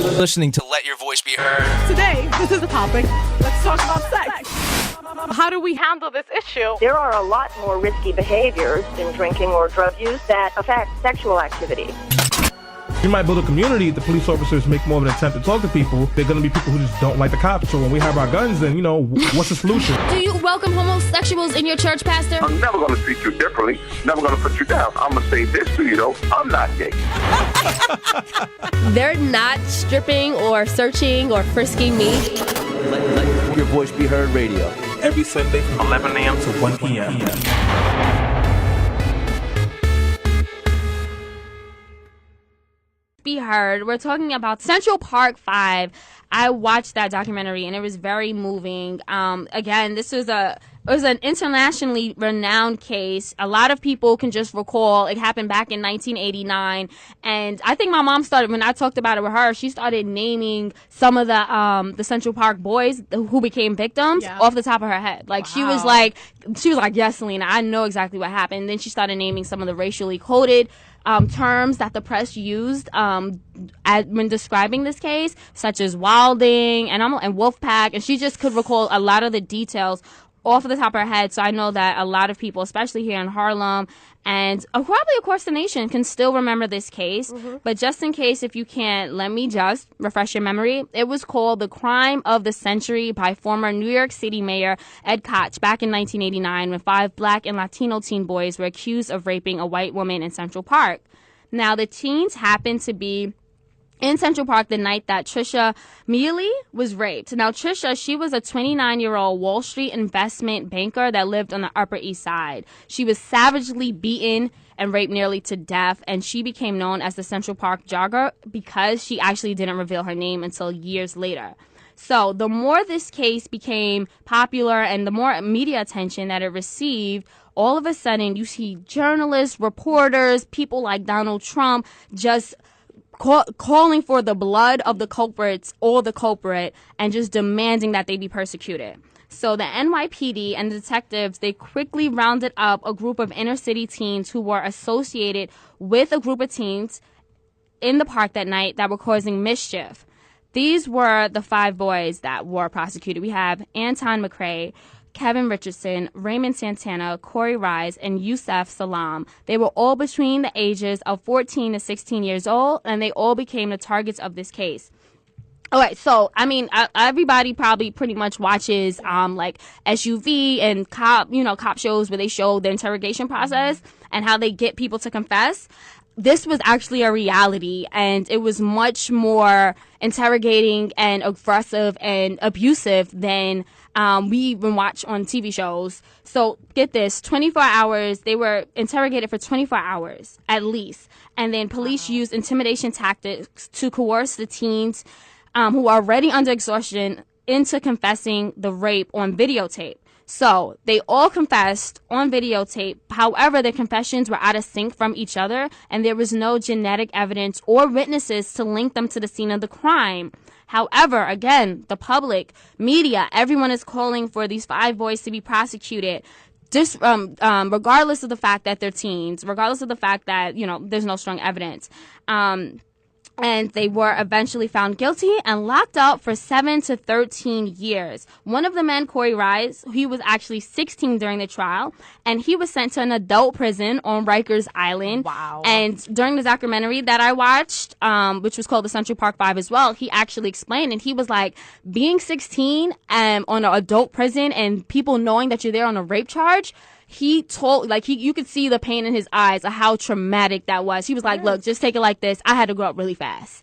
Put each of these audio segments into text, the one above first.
Listening to Let Your Voice Be Heard. Today, this is the topic. Let's talk about sex. How do we handle this issue? There are a lot more risky behaviors in drinking or drug use that affect sexual activity. You might build a community if the police officers make more of an attempt to talk to people. They're going to be people who just don't like the cops. So when we have our guns, then, what's the solution? Do you welcome homosexuals in your church, Pastor? I'm never going to treat you differently. Never going to put you down. I'm going to say this to you, though. I'm not gay. They're not stripping or searching or frisking me. Let Your Voice Be Heard radio. Every Sunday from 11 a.m. to 1 p.m. Be heard. We're talking about Central Park 5. I watched that documentary and it was very moving. Again, this was an internationally renowned case. A lot of people can just recall it happened back in 1989. And I think my mom started, when I talked about it with her, she started naming some of the Central Park boys who became victims off the top of her head. Like, wow. she was like, yes, Selena, I know exactly what happened. And then she started naming some of the racially coded terms that the press used when describing this case, such as wilding and Wolfpack, and she just could recall a lot of the details off the top of her head. So I know that a lot of people, especially here in Harlem and probably across the nation, can still remember this case. Mm-hmm. But just in case, if you can't, let me just refresh your memory. It was called The Crime of the Century by former New York City Mayor Ed Koch back in 1989 when 5 Black and Latino teen boys were accused of raping a white woman in Central Park. Now, the teens happened to be in Central Park the night that Trisha Meili was raped. Now, Trisha, she was a 29-year-old Wall Street investment banker that lived on the Upper East Side. She was savagely beaten and raped nearly to death, and she became known as the Central Park Jogger because she actually didn't reveal her name until years later. So the more this case became popular and the more media attention that it received, all of a sudden you see journalists, reporters, people like Donald Trump just calling for the blood of the culprits or the culprit and just demanding that they be persecuted. So the NYPD and the detectives, they quickly rounded up a group of inner city teens who were associated with a group of teens in the park that night that were causing mischief. These were the 5 boys that were prosecuted. We have Anton McCrae, Kevin Richardson, Raymond Santana, Corey Rise, and Yusef Salam. They were all between the ages of 14 to 16 years old, and they all became the targets of this case. All right, so, everybody probably pretty much watches, like SUV and cop shows where they show the interrogation process and how they get people to confess. This was actually a reality, and it was much more interrogating and aggressive and abusive than we even watch on TV shows. So get this, 24 hours, they were interrogated for 24 hours at least. And then police used intimidation tactics to coerce the teens who are already under exhaustion into confessing the rape on videotape. So they all confessed on videotape. However, their confessions were out of sync from each other, and there was no genetic evidence or witnesses to link them to the scene of the crime. However, again, the public, media, everyone is calling for these 5 boys to be prosecuted. Just regardless of the fact that they're teens, regardless of the fact that, there's no strong evidence. And they were eventually found guilty and locked up for 7 to 13 years. One of the men, Corey Rise, he was actually 16 during the trial, and he was sent to an adult prison on Rikers Island. Wow. And during the documentary that I watched, which was called The Central Park 5 as well, he actually explained, and he was like, being 16 on an adult prison and people knowing that you're there on a rape charge, he told, you could see the pain in his eyes of how traumatic that was. He was like, look, just take it like this. I had to grow up really fast.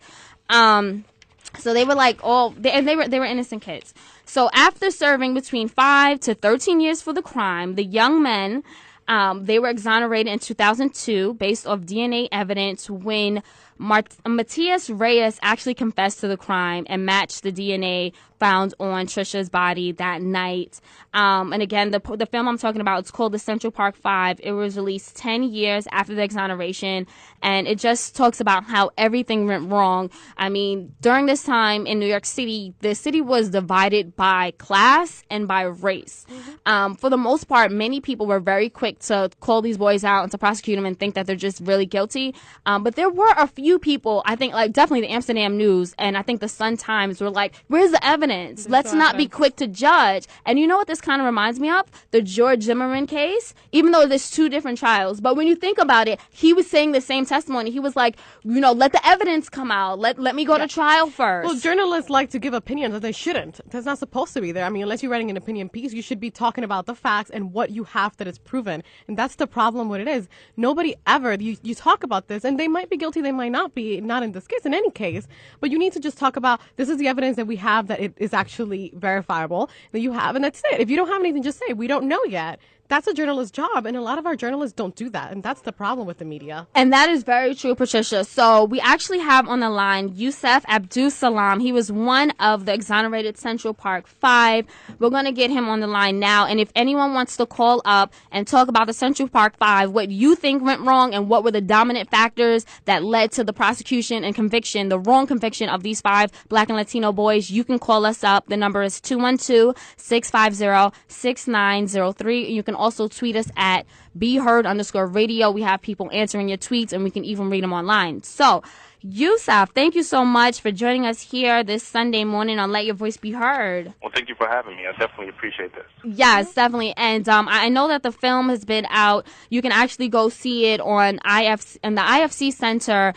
So they were like they were innocent kids. So after serving between 5 to 13 years for the crime, the young men, they were exonerated in 2002 based off DNA evidence when Matias Reyes actually confessed to the crime and matched the DNA found on Trisha's body that night. And again, the film I'm talking about, it's called The Central Park 5. It was released 10 years after the exoneration, and it just talks about how everything went wrong. I mean, during this time in New York City, the city was divided by class and by race. Mm-hmm. For the most part, many people were very quick to call these boys out and to prosecute them and think that they're just really guilty. But there were a few few people, I think, like definitely the Amsterdam News and I think the Sun Times were like, where's the evidence? Let's not be quick to judge. And you know what this kind of reminds me of? The George Zimmerman case, even though there's two different trials. But when you think about it, he was saying the same testimony. He was like, you know, let the evidence come out. Let me go to trial first. Well, journalists like to give opinions that they shouldn't. That's not supposed to be there. I mean, unless you're writing an opinion piece, you should be talking about the facts and what you have that is proven. And that's the problem with it is. Nobody ever, you talk about this, and they might be guilty, they might not be, not in this case, in any case. But you need to just talk about, this is the evidence that we have that it is actually verifiable, that you have, and that's it. If you don't have anything, just say, we don't know yet. That's a journalist's job, and a lot of our journalists don't do that, and that's the problem with the media. And that is very true, Patricia. So we actually have on the line Yusuf Abdulsalam. He was one of the exonerated Central Park Five. We're going to get him on the line now, and if anyone wants to call up and talk about the Central Park Five, what you think went wrong and what were the dominant factors that led to the prosecution and conviction, the wrong conviction of these 5 Black and Latino boys, you can call us up. The number is 212-650-6903. You can also tweet us at BeHeard_radio. We have people answering your tweets, and we can even read them online. So, Yusuf, thank you so much for joining us here this Sunday morning on Let Your Voice Be Heard. Well, thank you for having me. I definitely appreciate this. Yes, definitely. And I know that the film has been out. You can actually go see it on the IFC Center.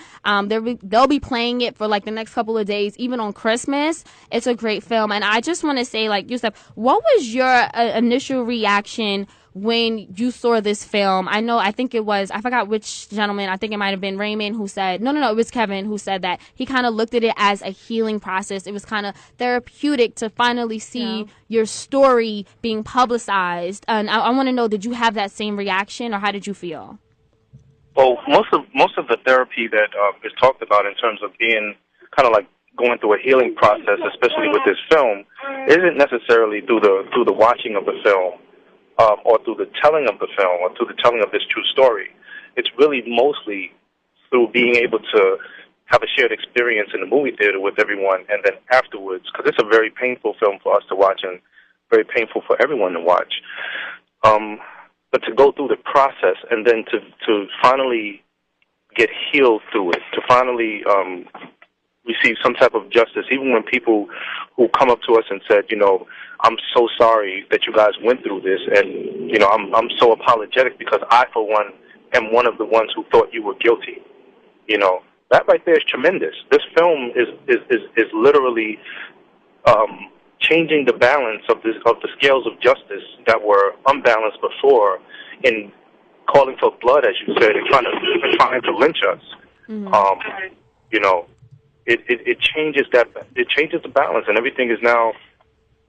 They'll be playing it for like the next couple of days, even on Christmas. It's a great film. And I just want to say, like, Yusuf, what was your initial reaction when you saw this film? I think it was, I forgot which gentleman, I think it might have been Raymond who said, no, it was Kevin who said that he kind of looked at it as a healing process. It was kind of therapeutic to finally see your story being publicized. And I want to know, did you have that same reaction, or how did you feel? Well, most of the therapy that is talked about in terms of being kind of like going through a healing process, especially with this film, isn't necessarily through the watching of the film. Or through the telling of the film, or through the telling of this true story. It's really mostly through being able to have a shared experience in the movie theater with everyone, and then afterwards, because it's a very painful film for us to watch and very painful for everyone to watch. But to go through the process and then to finally get healed through it, to finally receive some type of justice, even when people who come up to us and said, you know, I'm so sorry that you guys went through this, and, you know, I'm so apologetic because I, for one, am one of the ones who thought you were guilty. You know, that right there is tremendous. This film is literally changing the balance of the scales of justice that were unbalanced before, in calling for blood, as you said, and trying to lynch us. Mm-hmm. You know, it changes that. It changes the balance, and everything is now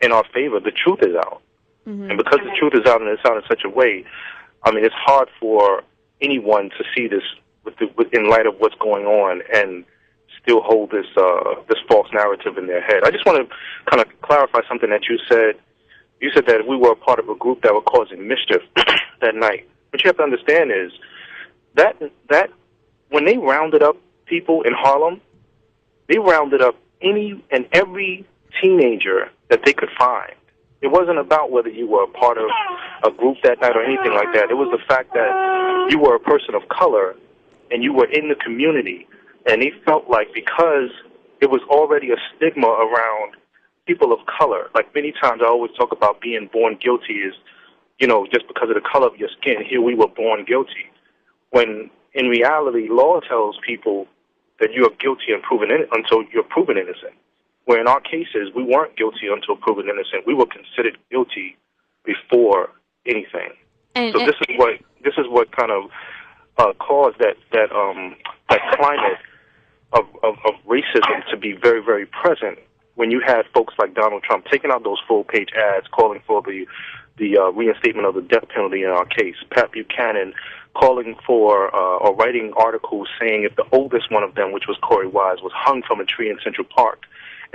in our favor. The truth is out. Mm-hmm. And because the truth is out, and it's out in such a way, I mean, it's hard for anyone to see this in light of what's going on and still hold this false narrative in their head. I just want to kind of clarify something that you said. You said that we were a part of a group that were causing mischief that night. What you have to understand is that when they rounded up people in Harlem, they rounded up any and every teenager that they could find. It wasn't about whether you were a part of a group that night or anything like that. It was the fact that you were a person of color and you were in the community, and they felt like because it was already a stigma around people of color, like many times I always talk about being born guilty is, you know, just because of the color of your skin, here we were born guilty. When in reality, law tells people that you are guilty until you're proven innocent. Where in our cases, we weren't guilty until proven innocent. We were considered guilty before anything. So this is what kind of caused that climate of racism to be very, very present when you had folks like Donald Trump taking out those full-page ads calling for the reinstatement of the death penalty in our case, Pat Buchanan calling for or writing articles saying if the oldest one of them, which was Corey Wise, was hung from a tree in Central Park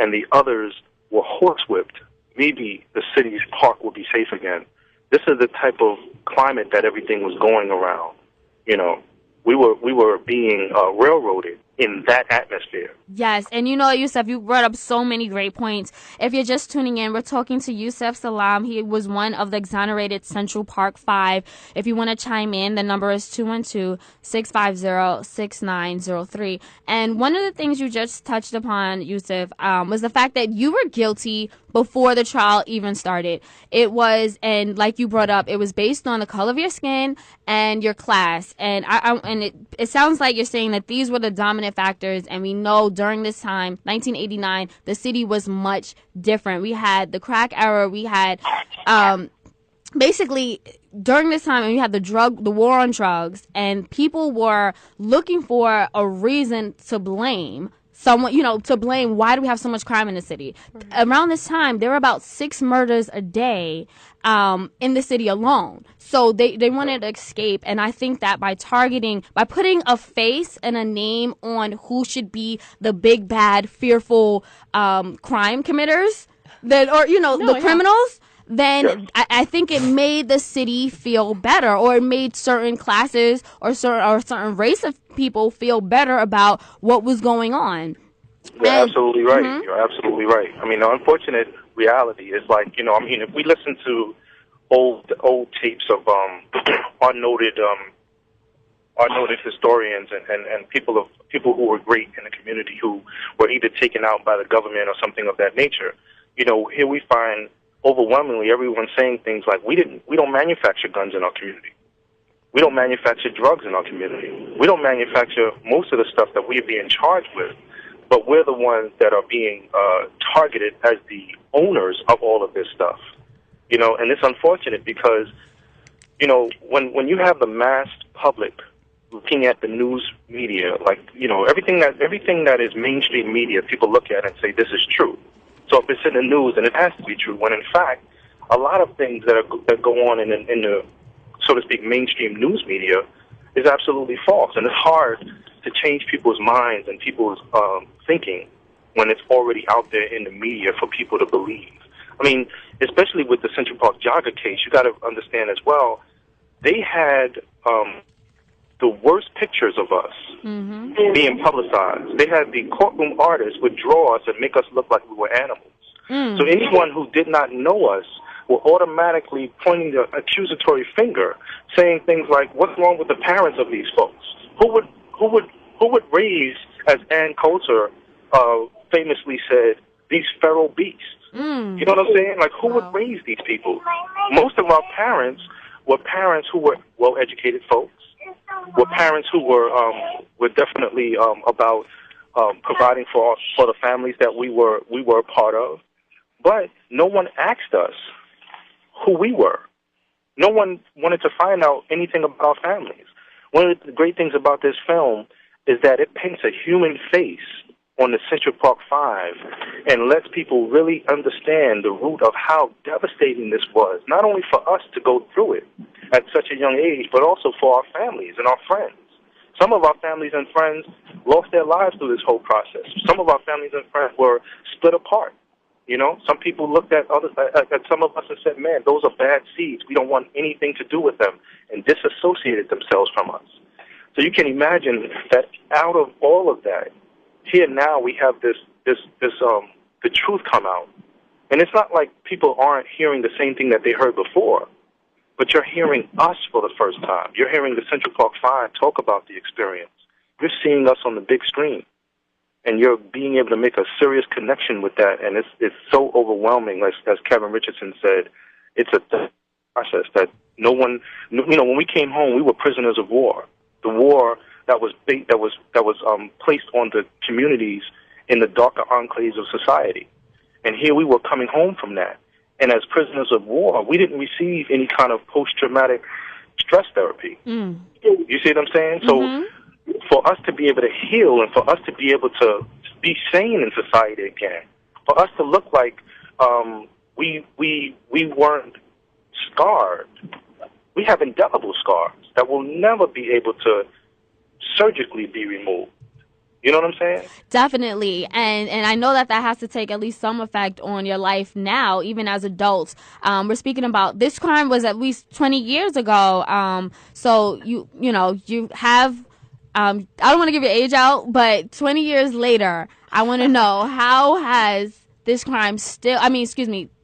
and the others were horsewhipped, maybe the city's park will be safe again. This is the type of climate that everything was going around. You know, we were being railroaded in that atmosphere. Yes, and Yusuf, you brought up so many great points. If you're just tuning in, we're talking to Yusuf Salaam. He was one of the exonerated Central Park Five. If you want to chime in, the number is 212-650-6903. And one of the things you just touched upon, Yusuf, was the fact that you were guilty before the trial even started. It was, and like you brought up, it was based on the color of your skin and your class. And it sounds like you're saying that these were the dominant factors. And we know during this time, 1989, the city was much different. We had the crack era. We had, basically during this time, we had the war on drugs, and people were looking for a reason to blame someone, to blame why do we have so much crime in the city. Around this time, there were about 6 murders a day in the city alone. So they wanted to escape. And I think that by putting a face and a name on who should be the big, bad, fearful crime committers, the criminals, then I think it made the city feel better, or it made certain classes or certain race of people feel better about what was going on. You're absolutely right. Mm-hmm. You're absolutely right. I mean, the unfortunate reality is if we listen to old tapes of our noted historians and people who were great in the community who were either taken out by the government or something of that nature, here we find overwhelmingly everyone saying things like, we don't manufacture guns in our community. We don't manufacture drugs in our community. We don't manufacture most of the stuff that we're being charged with, but we're the ones that are being targeted as the owners of all of this stuff. And it's unfortunate because, when you have the mass public looking at the news media, everything that is mainstream media, people look at and say, this is true. So if it's in the news, then it has to be true, when in fact, a lot of things that go on in the, so to speak, mainstream news media is absolutely false. And it's hard to change people's minds and people's thinking when it's already out there in the media for people to believe. I mean, especially with the Central Park jogger case, you got to understand as well, they had the worst pictures of us being publicized. They had the courtroom artists would draw us and make us look like we were animals. So anyone who did not know us were automatically pointing the accusatory finger, saying things like, what's wrong with the parents of these folks? Who would raise, as Ann Coulter famously said, these feral beasts? You know what I'm saying? Like, who would raise these people? Most of our parents were parents who were well-educated folks, were parents who were definitely about providing for the families that we were a part of. But no one asked us who we were. No one wanted to find out anything about our families. One of the great things about this film is that it paints a human face on the Central Park Five and lets people really understand the root of how devastating this was, not only for us to go through it at such a young age, but also for our families and our friends. Some of our families and friends lost their lives through this whole process. Some of our families and friends were split apart. Some people looked at some of us and said, man, those are bad seeds. We don't want anything to do with them, and disassociated themselves from us. So you can imagine that out of all of that, here now we have the truth come out. And it's not like people aren't hearing the same thing that they heard before, but you're hearing us for the first time. You're hearing the Central Park Five talk about the experience. You're seeing us on the big screen, and you're being able to make a serious connection with that, and it's so overwhelming. As Kevin Richardson said, it's a process that no one, when we came home, we were prisoners of war. The war that was placed on the communities in the darker enclaves of society. And here we were coming home from that. And as prisoners of war, we didn't receive any kind of post-traumatic stress therapy. You see what I'm saying? So for us to be able to heal and for us to be able to be sane in society again, for us to look like we weren't scarred, we have indelible scars that will never be able to surgically be removed. You know what I'm saying? Definitely. And I know that has to take at least some effect on your life now, even as adults. We're speaking about this crime was at least 20 years ago. So you have I don't want to give your age out, but 20 years later, I want to know, how has this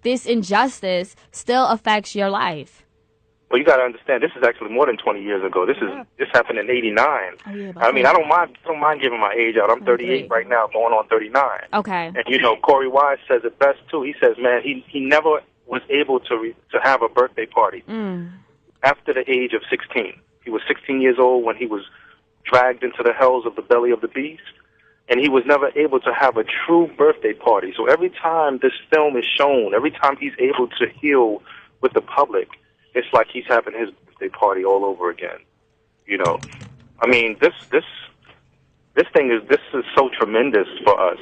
this injustice still affects your life? Well, you got to understand, this is actually more than 20 years ago. This happened in '89. Oh, yeah, I mean, I don't mind giving my age out. I'm 38 right now, going on 39. Okay. And you know, Corey Wise says it best too. He says, man, he never was able to have a birthday party after the age of 16. He was 16 years old when he was dragged into the hells of the belly of the beast, and he was never able to have a true birthday party. So every time this film is shown, every time he's able to heal with the public, it's like he's having his birthday party all over again. You know, I mean, this is so tremendous for us.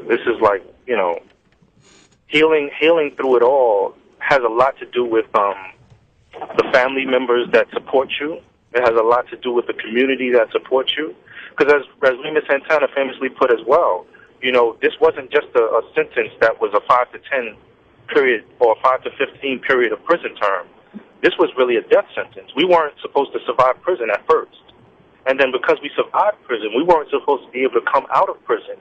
This is like, you know, healing through it all has a lot to do with the family members that support you. It has a lot to do with the community that supports you. Because as Lima Santana famously put as well, you know, this wasn't just a sentence that was a 5 to 10 period or a 5 to 15 period of prison term. This was really a death sentence. We weren't supposed to survive prison at first. And then because we survived prison, we weren't supposed to be able to come out of prison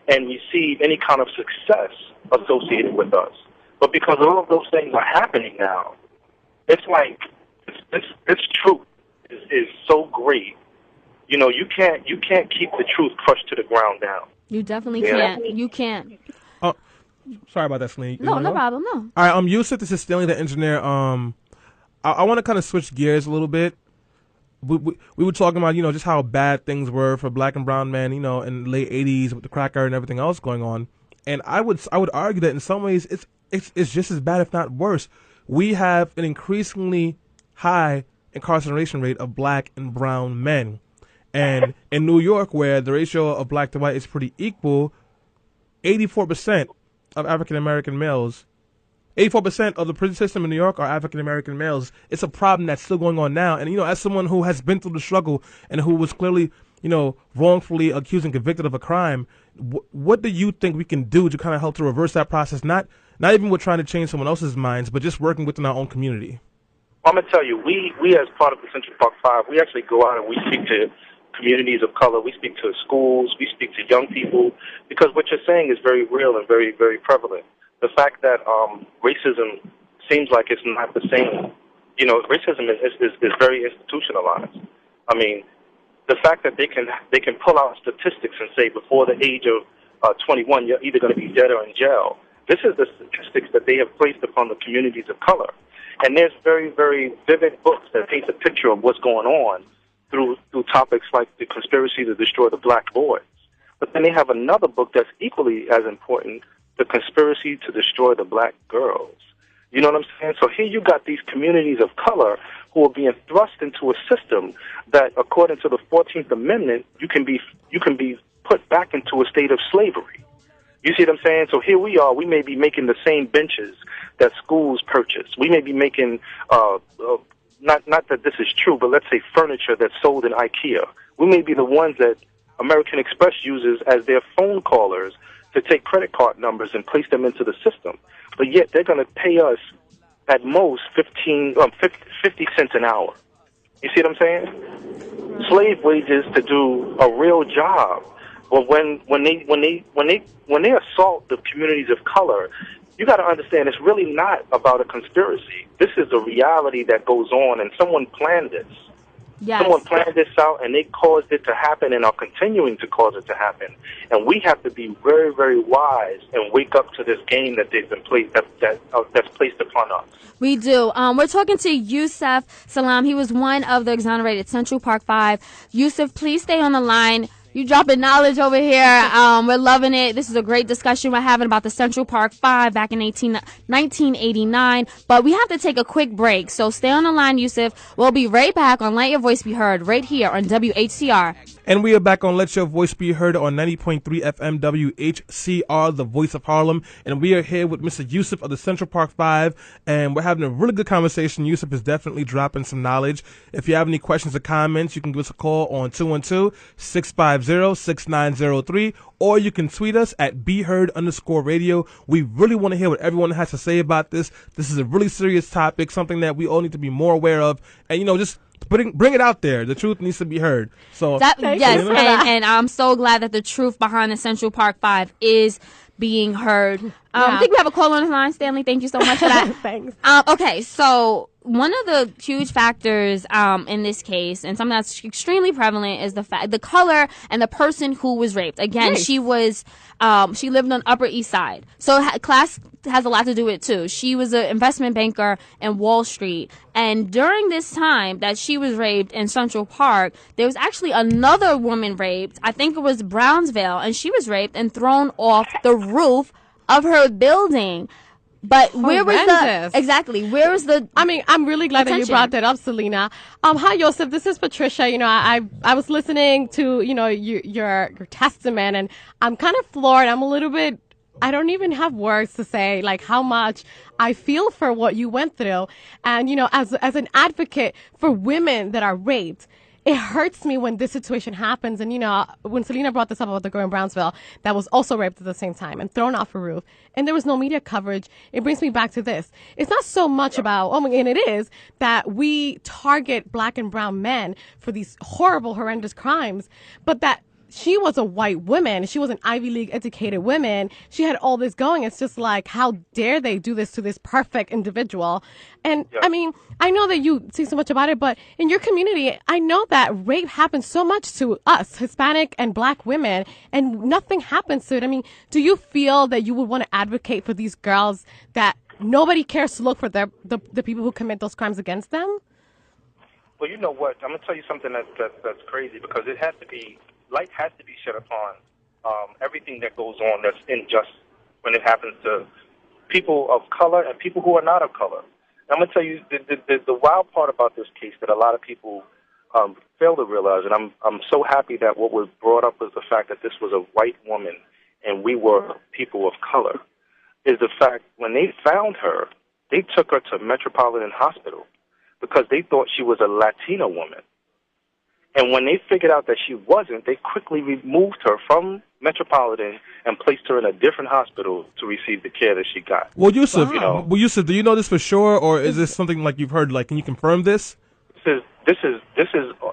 and receive any kind of success associated with us. But because all of those things are happening now, it's like this truth is so great. You know, you can't keep the truth crushed to the ground down. You definitely can't. You can't. Sorry about that, Celine. No problem. No. All right, Yusuf, this is Stanley, the engineer. I want to kind of switch gears a little bit. We were talking about, you know, just how bad things were for black and brown men, you know, in the late 80s with the crack era and everything else going on. And I would argue that in some ways it's just as bad, if not worse. We have an increasingly high incarceration rate of black and brown men. And in New York, where the ratio of black to white is pretty equal, 84% of African-American males, 84% of the prison system in New York are African-American males. It's a problem that's still going on now. And, you know, as someone who has been through the struggle and who was clearly, you know, wrongfully accused and convicted of a crime, what do you think we can do to kind of help to reverse that process? Not even with trying to change someone else's minds, but just working within our own community. I'm going to tell you, we as part of the Central Park Five, we actually go out and we speak to communities of color. We speak to schools. We speak to young people, because what you're saying is very real and very, very prevalent. The fact that racism seems like it's not the same. You know, racism is very institutionalized. I mean, the fact that they can pull out statistics and say before the age of 21, you're either going to be dead or in jail. This is the statistics that they have placed upon the communities of color. And there's very, very vivid books that paint a picture of what's going on through topics like the conspiracy to destroy the black boys. But then they have another book that's equally as important, the conspiracy to destroy the black girls. You know what I'm saying? So here you got these communities of color who are being thrust into a system that, according to the 14th Amendment, you can be put back into a state of slavery. You see what I'm saying? So here we are. We may be making the same benches that schools purchase. We may be making, not that this is true, but let's say furniture that's sold in IKEA. We may be the ones that American Express uses as their phone callers to take credit card numbers and place them into the system. But yet they're going to pay us at most 50 cents an hour. You see what I'm saying? Slave wages to do a real job. Well, when they assault the communities of color, you got to understand it's really not about a conspiracy. This is a reality that goes on, and someone planned this. Yes. Someone planned this out, and they caused it to happen, and are continuing to cause it to happen. And we have to be very, very wise and wake up to this game that they've been placed that's placed upon us. We do. We're talking to Yusuf Salaam. He was one of the exonerated Central Park Five. Yusuf, please stay on the line. You dropping knowledge over here. We're loving it. This is a great discussion we're having about the Central Park Five back in 1989. But we have to take a quick break. So stay on the line, Yusuf. We'll be right back on Let Your Voice Be Heard right here on WHCR. And we are back on Let Your Voice Be Heard on 90.3 FM WHCR, the voice of Harlem. And we are here with Mr. Yusuf of the Central Park Five. And we're having a really good conversation. Yusuf is definitely dropping some knowledge. If you have any questions or comments, you can give us a call on 212-650 650-6903, or you can tweet us at BeHeard_radio. We really want to hear what everyone has to say about this. This is a really serious topic, something that we all need to be more aware of, and just bring it out there. The truth needs to be heard. So yes, and I'm so glad that the truth behind the Central Park 5 is being heard. I think we have a call on the line, Stanley. Thank you so much for that. Thanks. Okay, so one of the huge factors in this case, and something that's extremely prevalent, is the color and the person who was raped. Again, she lived on Upper East Side, so class has a lot to do with it too. She was an investment banker in Wall Street, and during this time that she was raped in Central Park, there was actually another woman raped. I think it was Brownsville, and she was raped and thrown off the roof of her building. But where was the I mean, I'm really glad that you brought that up, Selena. Hi, Joseph. This is Patricia. I was listening to, your testament, and I'm kind of floored. I'm a little bit, I don't even have words to say, like, how much I feel for what you went through. And, as an advocate for women that are raped, it hurts me when this situation happens. And, when Selena brought this up about the girl in Brownsville that was also raped at the same time and thrown off a roof, and there was no media coverage, it brings me back to this. It's not so much about, and it is, that we target black and brown men for these horrible, horrendous crimes, but that she was a white woman. She was an Ivy League educated woman. She had all this going. It's just like, how dare they do this to this perfect individual? And I mean, I know that you see so much about it, but in your community, I know that rape happens so much to us, Hispanic and black women, and nothing happens to it. I mean, do you feel that you would want to advocate for these girls, that nobody cares to look for the people who commit those crimes against them? Well, you know what? I'm going to tell you something that's crazy, because light has to be shed upon everything that goes on that's unjust when it happens to people of color and people who are not of color. And I'm going to tell you the wild part about this case that a lot of people fail to realize, and I'm so happy that what was brought up was the fact that this was a white woman and we were people of color, is the fact when they found her, they took her to Metropolitan Hospital because they thought she was a Latina woman. And when they figured out that she wasn't, they quickly removed her from Metropolitan and placed her in a different hospital to receive the care that she got. Well, Yusuf, Yusuf, do you know this for sure, or is this something like you've heard? Like, can you confirm this? This is.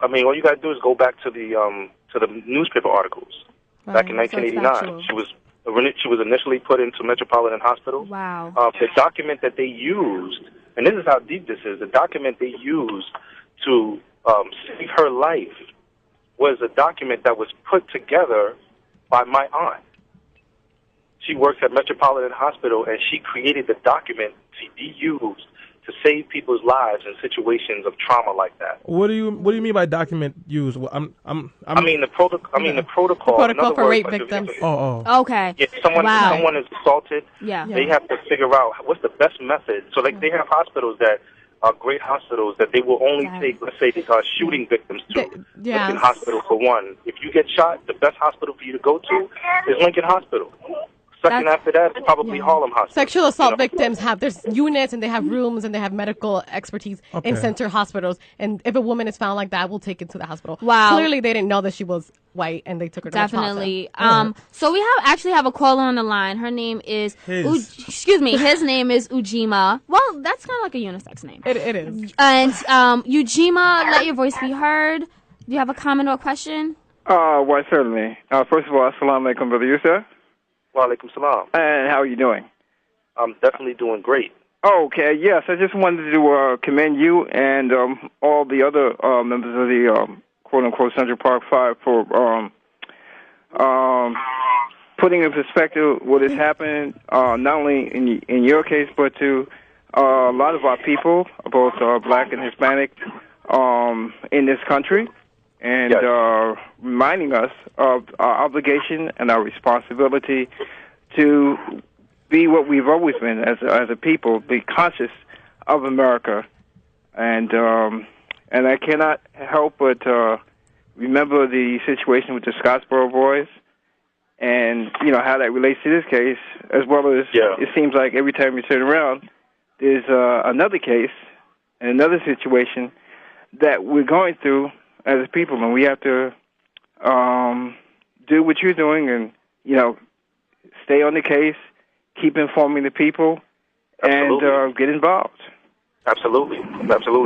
I mean, all you got to do is go back to the newspaper articles back in 1989. She was initially put into Metropolitan Hospital. Wow. The document that they used, and this is how deep this is. The document they used to save her life was a document that was put together by my aunt. She works at Metropolitan Hospital, and she created the document to be used to save people's lives in situations of trauma like that. What do you mean by document used? I mean the protocol. The protocol for rape victims. Okay. If someone is assaulted, they have to figure out what's the best method. So they have hospitals that are great hospitals that they will only take, let's say, shooting victims to. Lincoln Hospital for one. If you get shot, the best hospital for you to go to is Lincoln Hospital. Second after that, it's probably Harlem Hospital. Sexual assault victims there's units, and they have rooms, and they have medical expertise in center hospitals. And if a woman is found like that, we'll take it to the hospital. Wow. Clearly, they didn't know that she was white, and they took her to Definitely. So we have a caller on the line. Her name is his name is Ujima. Well, that's kind of like a unisex name. It is. And Ujima, let your voice be heard. Do you have a comment or a question? Why, certainly. First of all, assalamu alaikum, Brother Yusuf. Wa alaikum salam. And how are you doing? I'm definitely doing great. Okay, yes. I just wanted to commend you and all the other members of the quote-unquote Central Park 5 for putting in perspective what has happened, not only in your case, but to a lot of our people, both black and Hispanic, in this country, and reminding us of our obligation and our responsibility to be what we've always been as a people, be conscious of America, and I cannot help but remember the situation with the Scottsboro boys, and how that relates to this case, as well as it seems like every time you turn around, there's another case and another situation that we're going through as a people, and we have to do what you're doing and, stay on the case, keep informing the people, Absolutely. and get involved. Absolutely.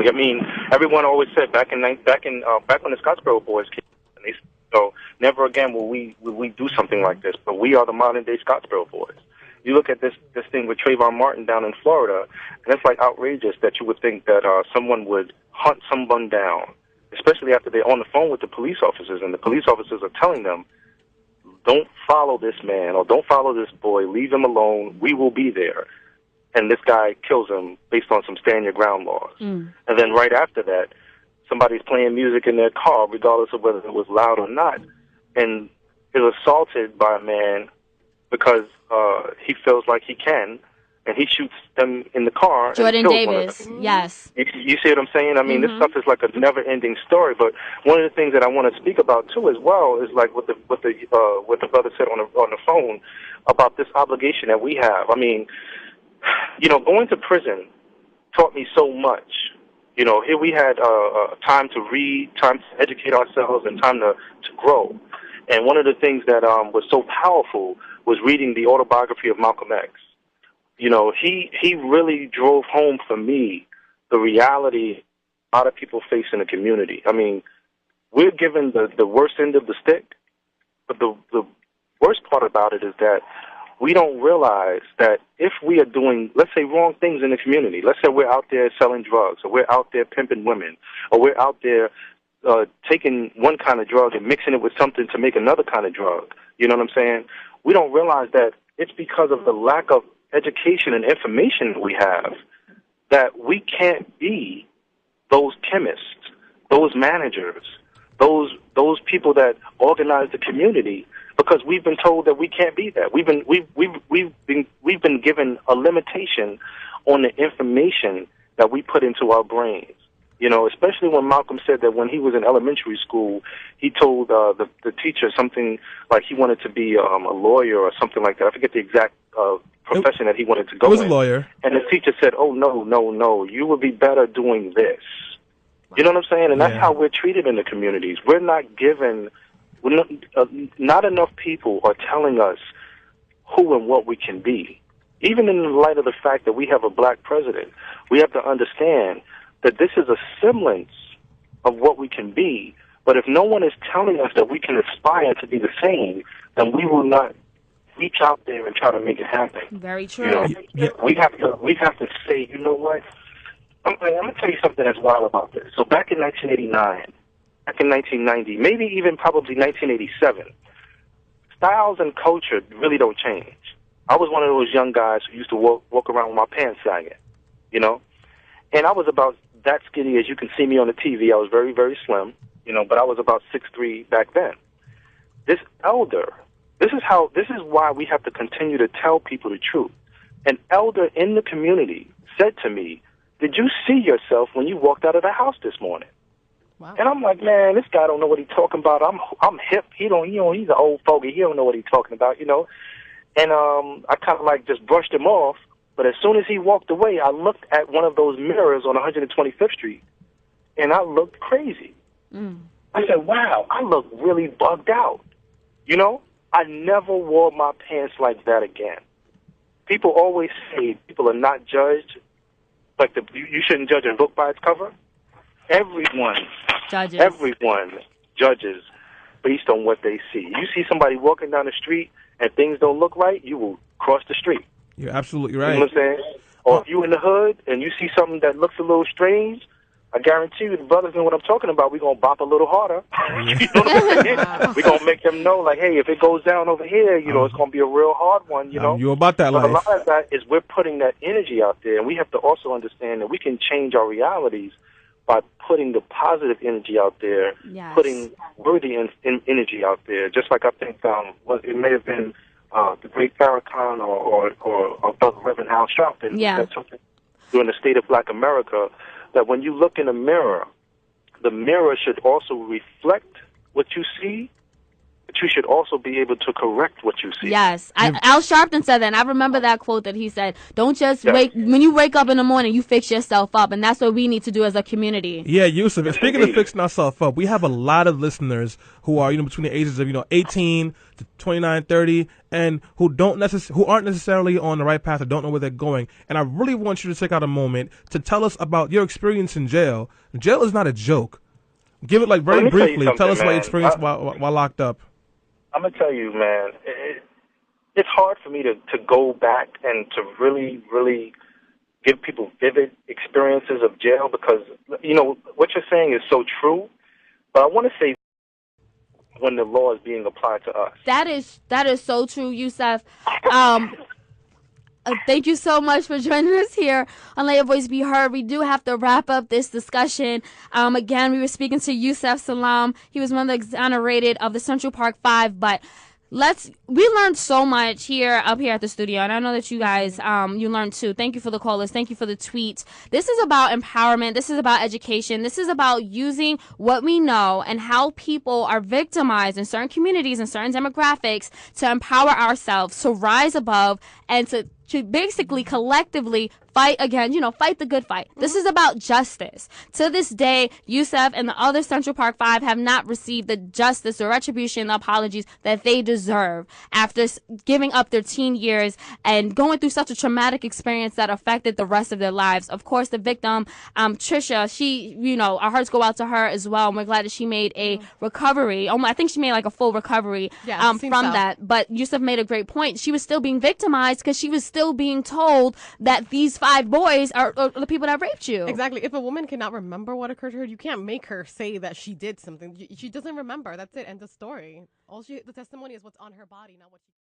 I mean, everyone always said back when the Scottsboro boys came, and they so never again will we do something like this. But we are the modern day Scottsboro boys. You look at this thing with Trayvon Martin down in Florida, and it's like outrageous that you would think that someone would hunt someone down, especially after they're on the phone with the police officers, and the police officers are telling them, don't follow this man or don't follow this boy, leave him alone, we will be there. And this guy kills him based on some stand your ground laws. And then right after that, somebody's playing music in their car, regardless of whether it was loud or not, and is assaulted by a man because he feels like he can, and he shoots them in the car. Jordan and kills one of Davis, them. yes. You see what I'm saying? I mean, this stuff is like a never-ending story. But one of the things that I want to speak about too, as well, is like what the brother said on the phone about this obligation that we have. I mean, going to prison taught me so much. Here we had time to read, time to educate ourselves, and time to grow. And one of the things that was so powerful was reading the autobiography of Malcolm X. He really drove home for me the reality a lot of people face in the community. I mean, we're given the worst end of the stick, but the worst part about it is that we don't realize that if we are doing, let's say, wrong things in the community, let's say we're out there selling drugs, or we're out there pimping women, or we're out there taking one kind of drug and mixing it with something to make another kind of drug, you know what I'm saying? We don't realize that it's because of the lack of education and information we have that we can't be those chemists, those managers, those people that organize the community, because we've been told that we can't be that. We've been given a limitation on the information that we put into our brains. Especially when Malcolm said that when he was in elementary school, he told the teacher something like he wanted to be a lawyer or something like that. I forget the exact profession that he wanted to go in. He was a lawyer. And the teacher said, oh, no, you would be better doing this. You know what I'm saying? And that's how we're treated in the communities. We're not given, not enough people are telling us who and what we can be. Even in light of the fact that we have a black president, we have to understand that this is a semblance of what we can be. But if no one is telling us that we can aspire to be the same, then we will not reach out there and try to make it happen. Very true. We have to say, you know what? I'm going to tell you something that's wild about this. So back in 1989, back in 1990, maybe even probably 1987, styles and culture really don't change. I was one of those young guys who used to walk around with my pants sagging, and I was about that skinny as you can see me on the TV. I was very, very slim, but I was about 6'3" back then. This is why we have to continue to tell people the truth. An elder in the community said to me, did you see yourself when you walked out of the house this morning? Wow. And I'm like, man, this guy don't know what he's talking about. I'm hip. He's an old fogey. He don't know what he's talking about, And I kind of like just brushed him off. But as soon as he walked away, I looked at one of those mirrors on 125th Street, and I looked crazy. I said, wow, I look really bugged out. I never wore my pants like that again. People always say people are not judged, like you shouldn't judge a book by its cover. Everyone judges based on what they see. You see somebody walking down the street and things don't look right, you will cross the street. You're absolutely right. You know what I'm saying? Or if you in the hood and you see something that looks a little strange, I guarantee you the brothers know what I'm talking about. We're going to bop a little harder. You know what I'm saying? We're going to make them know, like, hey, if it goes down over here, it's going to be a real hard one, You about that but life. a lot of that is we're putting that energy out there, and we have to also understand that we can change our realities by putting the positive energy out there, putting worthy energy out there. Just like I think it may have been the great Farrakhan or Brother Reverend Al Sharpton that took it during the State of Black America, that when you look in the mirror should also reflect what you see, but you should also be able to correct what you see. Yes, Al Sharpton said that, and I remember that quote that he said, don't just when you wake up in the morning, you fix yourself up, and that's what we need to do as a community. Yeah, Yusuf, and speaking of fixing ourselves up, we have a lot of listeners who are, between the ages of, 18 to 29, 30, and who aren't necessarily on the right path or don't know where they're going. And I really want you to take out a moment to tell us about your experience in jail. Jail is not a joke. Give it very briefly. Tell us about your experience while locked up. I'm gonna tell you, man. It's hard for me to go back and to really, really give people vivid experiences of jail because what you're saying is so true. But I want to say when the law is being applied to us. That is so true, Yusuf. Thank you so much for joining us here on Let Your Voice Be Heard. We do have to wrap up this discussion. Again, we were speaking to Yusuf Salaam. He was one of the exonerated of the Central Park Five, but we learned so much up here at the studio, and I know that you guys, you learned too. Thank you for the callers. Thank you for the tweets. This is about empowerment. This is about education. This is about using what we know and how people are victimized in certain communities and certain demographics to empower ourselves, to rise above, and to basically collectively fight again, fight the good fight. This is about justice. To this day, Yusuf and the other Central Park Five have not received the justice or retribution, the apologies that they deserve after giving up their teen years and going through such a traumatic experience that affected the rest of their lives. Of course, the victim, Trisha, she, our hearts go out to her as well. And we're glad that she made a recovery. I think she made a full recovery from that. But Yusuf made a great point. She was still being victimized because she was still being told that these 5 boys are the people that raped you. Exactly. If a woman cannot remember what occurred to her, you can't make her say that she did something. She doesn't remember. That's it. End of story. The testimony is what's on her body, not what she